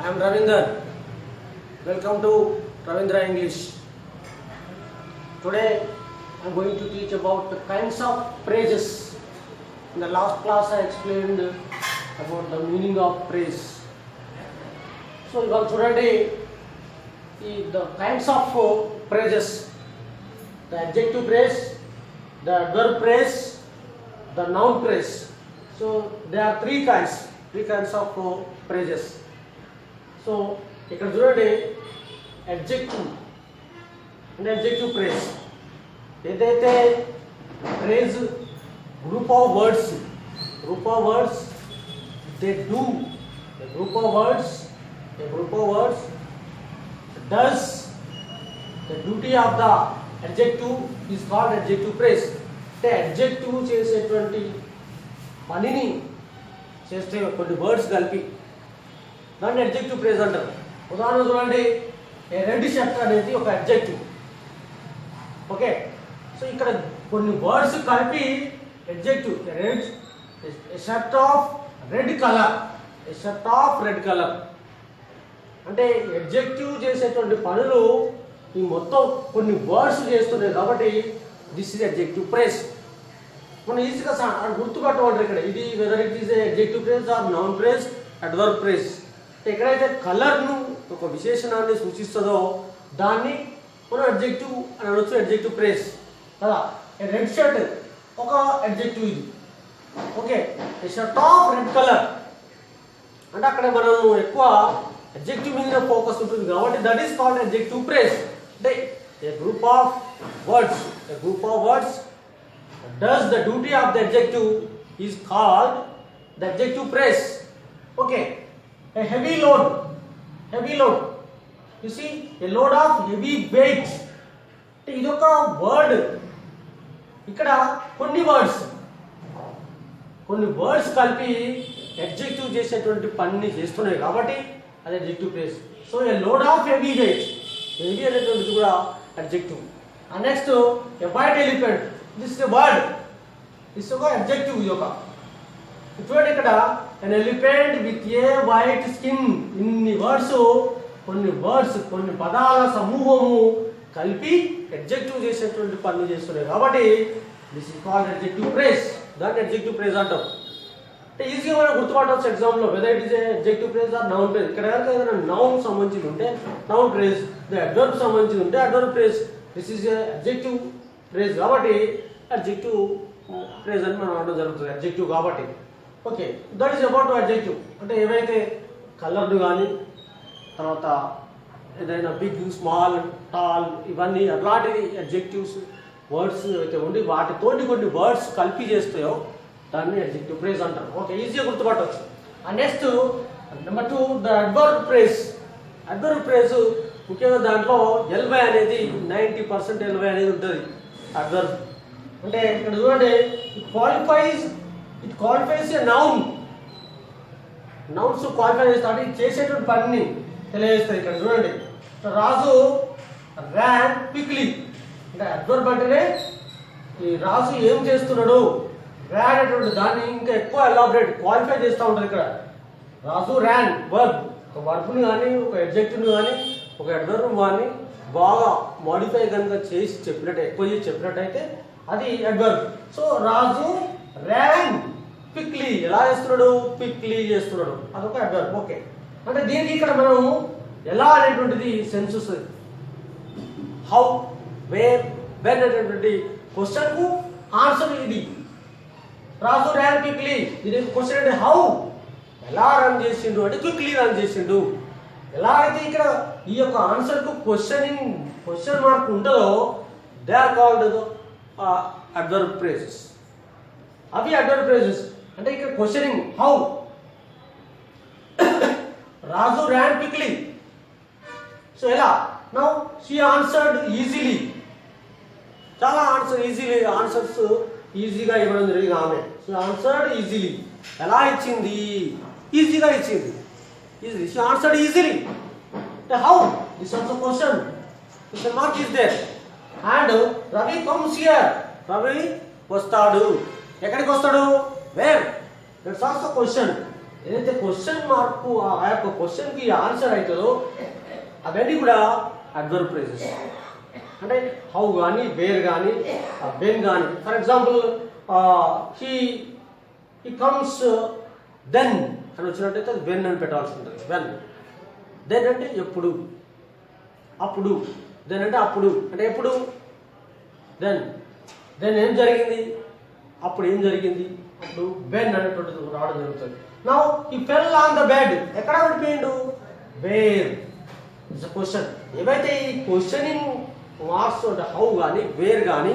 I am Ravinder. Welcome to Ravindra English. Today I am going to teach about the kinds of praises. In the last class I explained about the meaning of praise. So ఇవాళ చూడండి the kinds of praises. The adjective praise, the adverb praise, the noun praise. So there are three kinds of praises. So ఇక్కడ చూడండి adjective and adjective praise. ఏదైతే praise group of words they do, a group of words does the duty of the adjective is called adjective praise. అంటే adjective చేసేటువంటి పనిని చేస్తే కొన్ని words కలిపి దాన్ని adjective praise అంటారు. ఉదాహరణ చూడండి, ఏ రెడ్ షర్ట్ అనేది ఒక adjective. ఓకే, సో ఇక్కడ కొన్ని వర్డ్స్ కలిపి adjective red, a shirt of red color, అంటే adjective చేసేటువంటి పనులు ఈ మొత్తం కొన్ని వర్డ్స్ చేస్తున్నాయి కాబట్టి దిస్ ఇస్ adjective praise. మనం ఈజీగా గుర్తుపట్టమంటారు ఇక్కడ ఇది whether it is adjective praise or noun praise, adverb praise. ఎక్కడైతే కలర్ను ఒక విశేషణాన్ని సూచిస్తుందో దాన్ని మనం adjective అని అనొచ్చు, adjective praise కదా. రెడ్ షర్ట్ ఒక adjective ఇది. Okay, a shirt of red color అంటే అక్కడ మనం ఎక్కువ adjective మీద ఫోకస్ ఉంటుంది కాబట్టి that is called adjective praise. అంటే a group of words does the duty of the adjective is called the adjective praise. Okay, a heavy load, you see, a load of heavy weight. ఇది ఒక word. ఇక్కడ కొన్ని words కలిపి adjective చేసేటువంటి పనిని చేస్తున్నాయి కాబట్టి అది adjective praise. So a load of heavy weight, heavy అనేటువంటిది కూడా adjective. And next a white elephant, this is a word, this is ఒక adjective. ఇది ఒక చూడండి ఇక్కడ an elephant with a white skin. ఇన్ని కొన్ని పదాల సమూహము కలిపి adjective చేసేటువంటి పనులు చేస్తున్నాయి కాబట్టి this is called adjective praise. దాన్ని adjective praise అంటాం. అంటే ఈజీగా మనం గుర్తుపట్టవచ్చు ఎగ్జామ్లో whether it is adjective praise or noun praise. ఇక్కడ కనుక ఏదైనా నౌన్ సంబంధించి ఉంటే noun praise, ద adverb సంబంధించి ఉంటే adverb praise. This is adjective praise కాబట్టి adjective praise అని మనం అనడం జరుగుతుంది, adjective కాబట్టి. Okay, that is about adjective. అంటే ఏవైతే కలర్లు కానీ తర్వాత ఏదైనా బిగ్, స్మాల్, టాల్ ఇవన్నీ అట్లాంటివి adjectives వర్డ్స్ అయితే ఉండి వాటితోటి కొన్ని వర్డ్స్ కలిపి చేస్తాయో దాన్ని adjective praise అంటారు. ఓకే, ఈజీగా గుర్తుపట్టవచ్చు. And next number 2 the adverb praise. adverb praise ముఖ్యంగా దాంట్లో ఎల్వై అనేది 90% ఎల్వై అనేది ఉంటుంది adverb. అంటే ఇక్కడ చూడండి it qualifies a noun. Nouns qualify చేస్తాడు, ఇది చేసేటువంటి పనిని తెలియజేస్తుంది. ఇక్కడ చూడండి రాజు ran quickly. అంటే అడ్వర్బ్ అంటేనే ఈ రాజు ఏం చేస్తున్నాడు, ran అనేటువంటి దాన్ని ఇంకా ఎక్కువ ఎలాబరేట్ క్వాలిఫై చేస్తూ ఉంటుంది. ఇక్కడ రాజు ran వర్బ్, ఒక వర్బ్ని కానీ ఒక అడ్జెక్టివ్ని కానీ ఒక అడ్వర్బ్ కానీ బాగా మాడిఫై కనుక చేసి ఎక్కువ చేసి చెప్పినట్టయితే అది అడ్వర్బ్. సో రాజు ran క్విక్లీ, ఎలా చేస్తున్నాడు, క్విక్లీ చేస్తున్నాడు, అదొక అడ్వర్బ్. ఓకే, అంటే దీనికి ఇక్కడ మనం ఎలా అనేటువంటిది సెన్స్ వస్తుంది. హౌ, వేర్, వెన్ అనేటువంటి క్వశ్చన్కు ఆన్సర్ ఇది. రాజు ర్యాన్ క్విక్లీ, దీని క్వశ్చన్ అంటే హౌ, ఎలా రన్ చేసిండు అంటే క్విక్లీ రన్ చేసిండు. ఎలా అయితే ఇక్కడ ఈ యొక్క ఆన్సర్కు క్వశ్చన్ మార్క్ ఉంటుందో they are called adverb phrases. అవి అడ్వర్బ్ ప్రేజెస్. అంటే ఇక్కడ questioning how, Raju ran quickly. So ఎలా, నౌ షీ ఆన్సర్డ్ ఈజీలీ. చాలా ఆన్సర్స్ ఈజీగా ఇవ్వడం జరిగింది ఆమె. She answered easily. ఎలా ఇచ్చింది, ఈజీగా ఇచ్చింది. She answered easily. How, this also question mark is there. And Ravi comes here, Ravi వస్తాడు. ఎక్కడికి వస్తాడు, వేర్, దట్స్ ఆల్సో క్వశ్చన్. ఏదైతే క్వశ్చన్ మార్కు ఆ యొక్క క్వశ్చన్కి ఆన్సర్ అవుతుందో అవన్నీ కూడా అడ్వర్బ్ ఫ్రేజెస్. అంటే హౌ కానీ, వేర్ కానీ, వెన్ కానీ. For example he comes then అని వచ్చినట్టయితే అది వెన్ అని పెట్టాల్సి ఉంటుంది. వెన్. దెన్ అంటే ఎప్పుడు, అప్పుడు. దెన్ అంటే అప్పుడు, అంటే ఎప్పుడు. దెన్ ఏం జరిగింది, అప్పుడు ఏం జరిగింది, అప్పుడు వెన్ అనేటువంటిది రావడం జరుగుతుంది. నౌ ఈ ఫెల్ ఆన్ ద బెడ్, ఎక్కడ పడిపోయిండు, వేర్. It's a question. ఏవైతే ఈ క్వశ్చనింగ్ మార్క్స్ అంటే హౌ కానీ, వేర్ కానీ,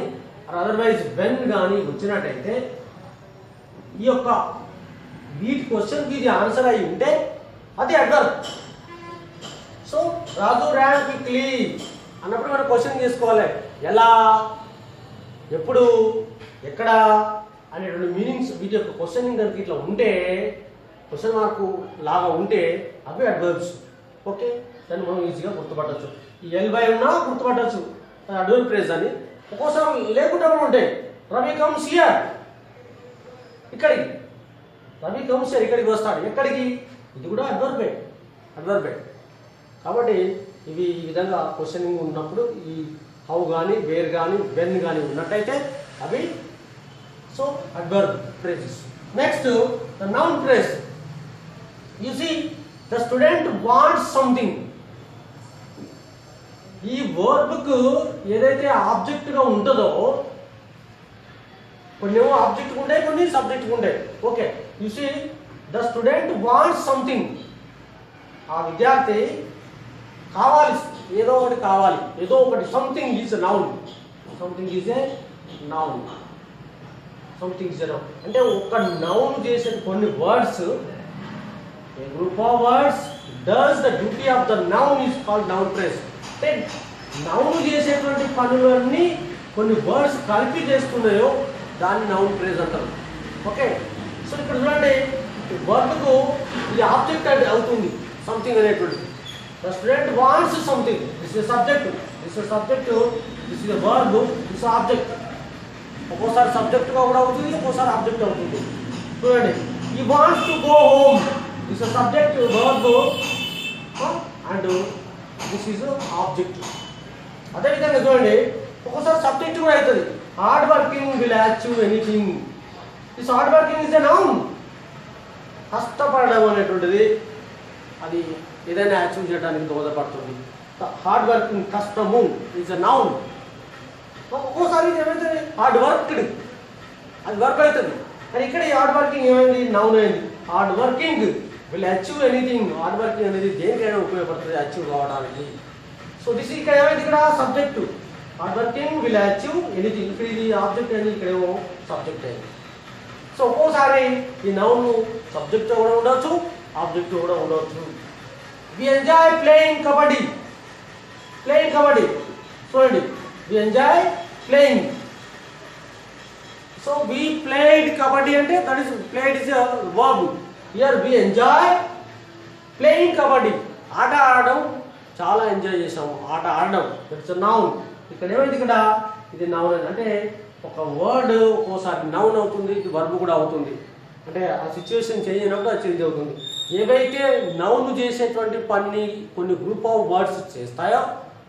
అదర్వైజ్ వెన్ కానీ వచ్చినట్టయితే ఈ యొక్క వీటి క్వశ్చన్కి ఇది ఆన్సర్ అయి ఉంటే అది అడ్వర్బ్. సో రాజు ర్యాన్ క్విక్లీ అన్నప్పుడు మనం క్వశ్చన్ తీసుకోవాలి. ఎలా, ఎప్పుడు, ఎక్కడ అనేటువంటి మీనింగ్స్ వీటి యొక్క క్వశ్చనింగ్ కనుక ఇట్లా ఉంటే, క్వశ్చన్ మార్కు లాగా ఉంటే అవి అడ్వర్బ్స్. ఓకే, దాన్ని మనం ఈజీగా గుర్తుపట్టచ్చు. ఈ ఎల్బై ఉన్నా గుర్తుపట్టచ్చు అడ్వర్బ్ ఫ్రేజ్ అని. ఒక్కోసారి లేకుండా కూడా ఉంటాయి. రవి కమ్స్ హియర్, ఇక్కడికి. రవి కమ్స్ హియర్, ఇక్కడికి వస్తాడు. ఎక్కడికి, ఇది కూడా అడ్వర్బే. కాబట్టి ఇవి ఈ విధంగా క్వశ్చనింగ్ ఉన్నప్పుడు ఈ హౌ కానీ, వేర్ కానీ, వెన్ కానీ ఉన్నట్టయితే అవి so adverb phrases. Next the noun phrase. You see the student wants something. ఈ వర్బ్కు ఏదైతే ఆబ్జెక్ట్గా ఉంటుందో, కొన్ని ఏమో ఆబ్జెక్ట్ ఉంటాయి, కొన్ని సబ్జెక్ట్ ఉంటాయి. Okay, you see the student wants something. ఆ విద్యార్థి కావాలి, ఏదో ఒకటి కావాలి, ఏదో ఒకటి. Something is noun. Something is a noun. Something is a noun అంటే ఒక నౌన్ చేసే కొన్ని words, a group of words does the duty of the noun is called noun phrase. అంటే నౌన్ చేసేటువంటి పనులన్నీ కొన్ని వర్డ్స్ కలిపి చేస్తున్నాయో దాన్ని నౌన్ ఫ్రేజ్ అంటారు. ఓకే, సో ఇక్కడ చూడండి, వర్డ్కు ఇది ఆబ్జెక్ట్ అంటే అవుతుంది సంథింగ్ అనేటువంటిది. The student wants something. This is a subject. This is a subject. This is a verb. This is object. ఒక్కోసారి సబ్జెక్ట్ గా కూడా అవుతుంది, ఒక్కోసారి ఆబ్జెక్ట్ అవుతుంది. చూడండి, he wants to go home. This is a subject, verb, and this is a object. అదే విధంగా చూడండి, ఒక్కోసారి సబ్జెక్ట్ కూడా అవుతుంది. Hard working will achieve anything. This hard working is a noun. కష్టపడడం అనేటువంటిది అది ఏదైనా అచీవ్ చేయడానికి దోహదపడుతుంది. హార్డ్ వర్కింగ్, కష్టము ఈజ్ అ నౌన్. ఒక్కోసారి ఏమైతే హార్డ్ వర్క్డ్, అది వర్క్ అవుతుంది. కానీ ఇక్కడ ఈ హార్డ్ వర్కింగ్ ఏమైంది, నౌన్ అయింది. Hard working will achieve anything. Hard working అనేది దేనికైనా ఉపయోగపడుతుంది అచీవ్ కావడానికి. సో దిస్ ఇక్కడ ఏమైంది, ఇక్కడ subject. Hard working will achieve anything. ఇక్కడ ఇది ఆబ్జెక్ట్ అయింది, ఇక్కడేమో సబ్జెక్ట్ అయింది. సో ఒక్కోసారి ఈ నౌన్ సబ్జెక్ట్ కూడా ఉండొచ్చు, ఆబ్జెక్ట్ కూడా ఉండవచ్చు. We enjoy playing kabaddi. Playing kabaddi. చూడండి, we enjoy playing. So we played kabaddi అంటే that is played is a verb. Here we enjoy playing kabaddi. ఆట ఆడడం చాలా ఎంజాయ్ చేసాము. ఆట ఆడడం ఇట్స్ నౌన్. ఇక్కడ ఏమైంది, ఇక్కడ ఇది నౌన్ అంటే ఒక వర్డ్ ఒక్కోసారి నౌన్ అవుతుంది, ఇది వర్బ్ కూడా అవుతుంది. అంటే ఆ సిచ్యువేషన్ చేంజ్ అయినప్పుడు అది చేంజ్ అవుతుంది. ఏవైతే నౌన్ చేసేటువంటి పని కొన్ని గ్రూప్ ఆఫ్ వర్డ్స్ చేస్తాయో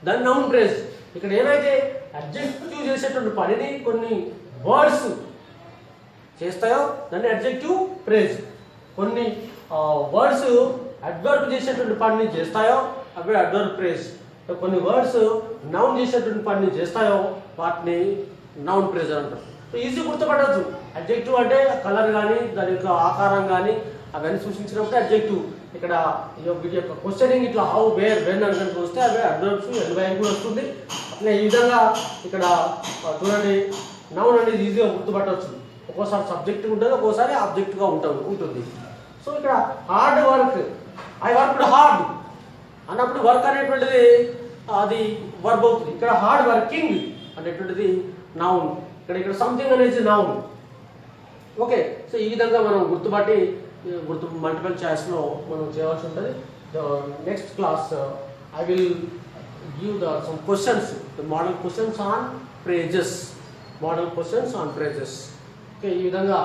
దాన్ని నౌన్ ఫ్రేజ్. ఇక్కడ ఏవైతే అడ్జెక్టివ్ చేసేటువంటి పనిని కొన్ని వర్డ్స్ చేస్తాయో దాన్ని అడ్జెక్టివ్ ఫ్రేజ్. కొన్ని వర్డ్స్ అడ్వర్బ్ చేసేటువంటి పనిని చేస్తాయో అవి అడ్వర్బ్ ఫ్రేజ్. కొన్ని వర్డ్స్ నౌన్ చేసేటువంటి పనిని చేస్తాయో వాటిని నౌన్ ఫ్రేజ్ అంటారు. ఈజీ గుర్తుపట్టవచ్చు. అడ్జెక్టివ్ అంటే కలర్ కానీ, దాని యొక్క ఆకారం కానీ అవన్నీ సూచించినప్పుడు అడ్జెక్టివ్. ఇక్కడ వీటి యొక్క క్వశ్చనింగ్ ఇట్లా హౌ, వేర్, వెన్ అని కనుక వస్తే అవి అడ్వర్బ్స్, ఎల్వై కూడా వస్తుంది. అట్లా ఈ విధంగా ఇక్కడ చూడండి, నౌన్ అనేది ఈజీగా గుర్తుపట్టవచ్చు. ఒక్కోసారి సబ్జెక్ట్ ఉంటుంది, ఒక్కోసారి ఆబ్జెక్ట్గా ఉంటుంది. సో ఇక్కడ hard work, I worked hard అన్నప్పుడు వర్క్ అనేటువంటిది అది వర్బ్ అవుతుంది. ఇక్కడ హార్డ్ వర్కింగ్ అనేటువంటిది నౌన్. ఇక్కడ సంథింగ్ అనేది నౌన్. ఓకే, సో ఈ విధంగా మనం గుర్తుపట్టి మల్టిపుల్ చాయిస్లో మనం చేయవలసి ఉంటుంది. Next class I will give some questions, model questions on phrases. Okay, ఈ విధంగా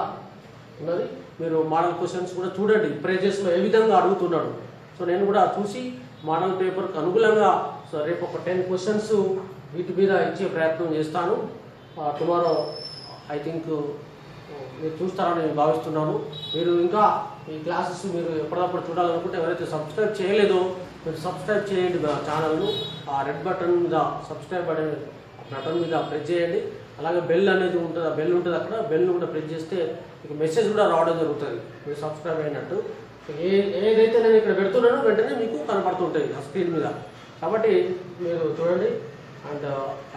ఉన్నది. మీరు మోడల్ క్వశ్చన్స్ కూడా చూడండి, ప్రైజెస్లో ఏ విధంగా అడుగుతున్నాడు. సో నేను కూడా చూసి మోడల్ పేపర్కి అనుగుణంగా సో రేపు ఒక 10 క్వశ్చన్స్ వీటి మీద ఇచ్చే ప్రయత్నం చేస్తాను. టుమారో ఐ థింక్ మీరు చూస్తారని నేను భావిస్తున్నాను. మీరు ఇంకా ఈ క్లాసెస్ మీరు ఎప్పటికప్పుడు చూడాలనుకుంటే ఎవరైతే సబ్స్క్రైబ్ చేయలేదో మీరు సబ్స్క్రైబ్ చేయండి మా ఛానల్ను. ఆ రెడ్ బటన్ మీద సబ్స్క్రైబ్ బటన్ మీద ప్రెస్ చేయండి. అలాగే బెల్ అనేది ఉంటుంది, ఆ బెల్ ఉంటుంది అక్కడ, బెల్ను కూడా ప్రెస్ చేస్తే మీకు మెసేజ్ కూడా రావడం జరుగుతుంది మీరు సబ్స్క్రైబ్ అయినట్టు. ఏదైతే నేను ఇక్కడ పెడుతున్నానో వెంటనే మీకు కనపడుతుంటుంది ఆ స్క్రీన్ మీద. కాబట్టి మీరు చూడండి. And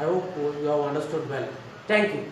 I hope you have understood well. Thank you.